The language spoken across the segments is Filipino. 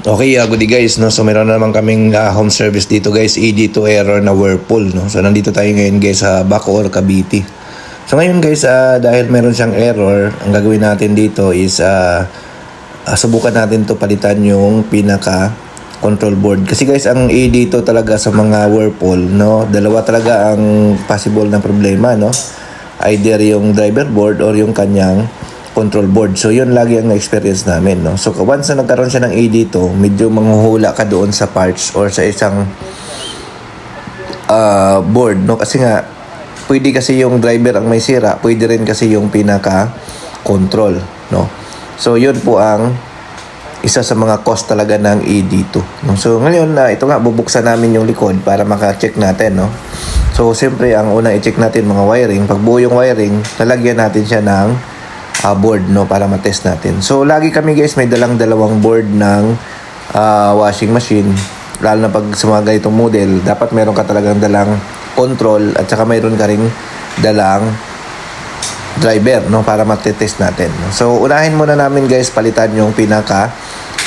Okay, good day guys, no? So meron na naman kaming home service dito guys, ED2 error na Whirlpool, no? So nandito tayo ngayon guys sa Bacoor, Cavite. So ngayon guys, dahil meron siyang error, ang gagawin natin dito is subukan natin to palitan yung pinaka control board. Kasi guys, ang ED2 talaga sa mga Whirlpool, no? Dalawa talaga ang possible na problema, no? Either yung driver board or yung kanyang control board. So yun lagi ang experience namin, no. So once na nagkaroon siya ng AD2, medyo manghuhula ka doon sa parts or sa isang board, no, kasi nga pwede kasi yung driver ang may sira, pwede rin kasi yung pinaka control, no. So yun po ang isa sa mga cost talaga ng AD2, no? So ngayon ito nga, bubuksan namin yung likod para maka-check natin, no. So siyempre ang una i-check natin mga wiring. Pag buo yung wiring, lalagyan natin siya ng board, no, para matest natin. So lagi kami guys may dalawang board ng washing machine, lalo na pag sa mga ganitong model, dapat meron ka talagang dalang control at saka mayroon ka ring dalang driver, no, para matest natin, no? So unahin muna namin guys palitan yung pinaka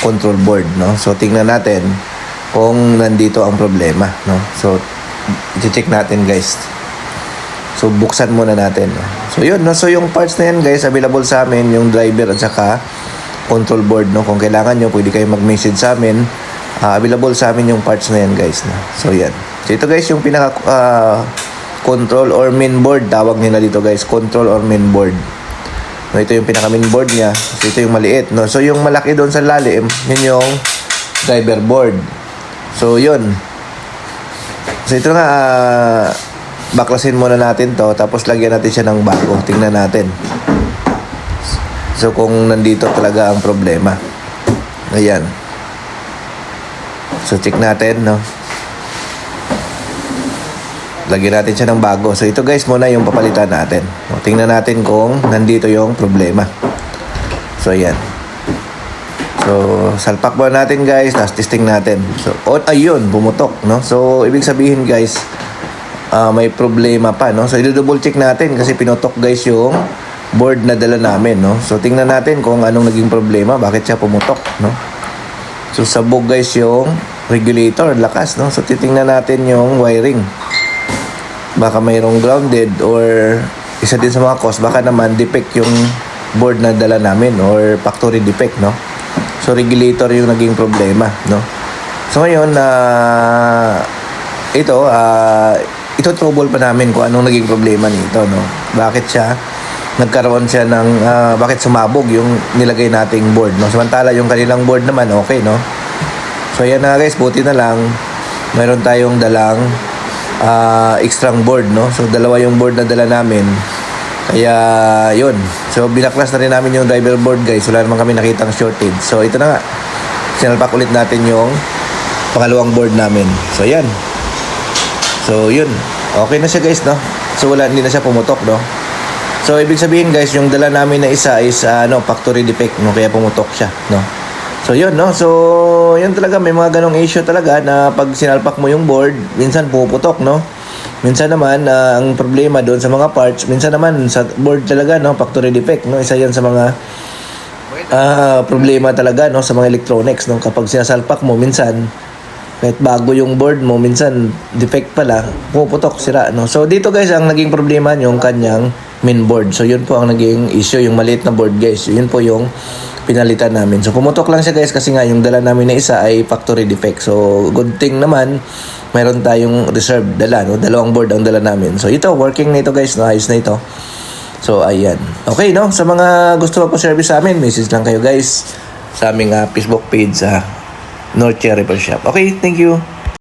control board, no. So tingnan natin kung nandito ang problema, no. So i-check natin guys. So buksan muna natin, no? So yun, no? So yung parts na yan guys, available sa amin, yung driver at saka control board, no? Kung kailangan nyo, pwede kayo mag-message sa amin. Available sa amin yung parts na yan guys, no? So yan. So ito guys, yung pinaka control or main board, tawag nila dito guys, control or main board, no? Ito yung pinaka main board nya. So ito yung maliit, no? So yung malaki doon sa lalim, yun yung driver board. So yun. So ito nga, baklasin muna natin to, tapos lagyan natin siya ng bago. Tingnan natin. So kung nandito talaga ang problema. Ayan. So check natin, no. Lagyan natin siya ng bago. So ito guys muna yung papalitan natin. Tingnan natin kung nandito yung problema. So ayan. So salpak muna natin guys, tapos testing natin. So ayun, bumutok, no. So ibig sabihin guys, may problema pa, no. So i-double check natin kasi pinotok guys yung board na dala namin, no. So tingnan natin kung anong naging problema, bakit siya pumutok, no. So sabog guys yung regulator, lakas, no. So titingnan natin yung wiring, baka mayroong grounded or isa din sa mga cause, baka naman defect yung board na dala namin or factory defect, no. So regulator yung naging problema, no. So ngayon ito trouble pa namin kung anong naging problema nito, no. Bakit siya nagkaroon siya ng bakit sumabog yung nilagay nating board, no. Samantala yung kanilang board naman okay, no. So yan na guys, buti na lang mayroon tayong dalang extra board, no. So dalawa yung board na dala namin. Kaya yun. So binaklas na rin namin yung driver board guys. Wala naman kami nakitang shortage. So ito na nga. Sinalpak ulit natin yung pangalawang board namin. So yan. So yun, okay na siya guys, no. So hindi na siya pumutok, no. So ibig sabihin guys, yung dala namin na isa is factory defect, no, kaya pumutok siya, no. So yun, no. So yun talaga, may mga ganong issue talaga na pag sinalpak mo yung board, minsan pumuputok, no. Minsan naman ang problema doon sa mga parts, minsan naman sa board talaga, no, factory defect, no. Isa yan sa mga problema talaga, no, sa mga electronics, no. Kapag sinasalpak mo minsan, kahit bago yung board mo, minsan defect pala, puputok, sira, no. So dito guys, ang naging problema yung kanyang main board. So yun po ang naging issue, yung maliit na board guys. So, yun po yung pinalitan namin. So pumutok lang siya guys kasi nga yung dala namin na isa ay factory defect. So good thing naman, mayroon tayong reserve dala, no. Dalawang board ang dala namin. So ito, working na ito guys, no. Ayos na ito. So ayan. Okay, no. Sa mga gusto pa po service sa amin, message lang kayo guys sa aming Facebook page North Repair Shop. Okay, thank you.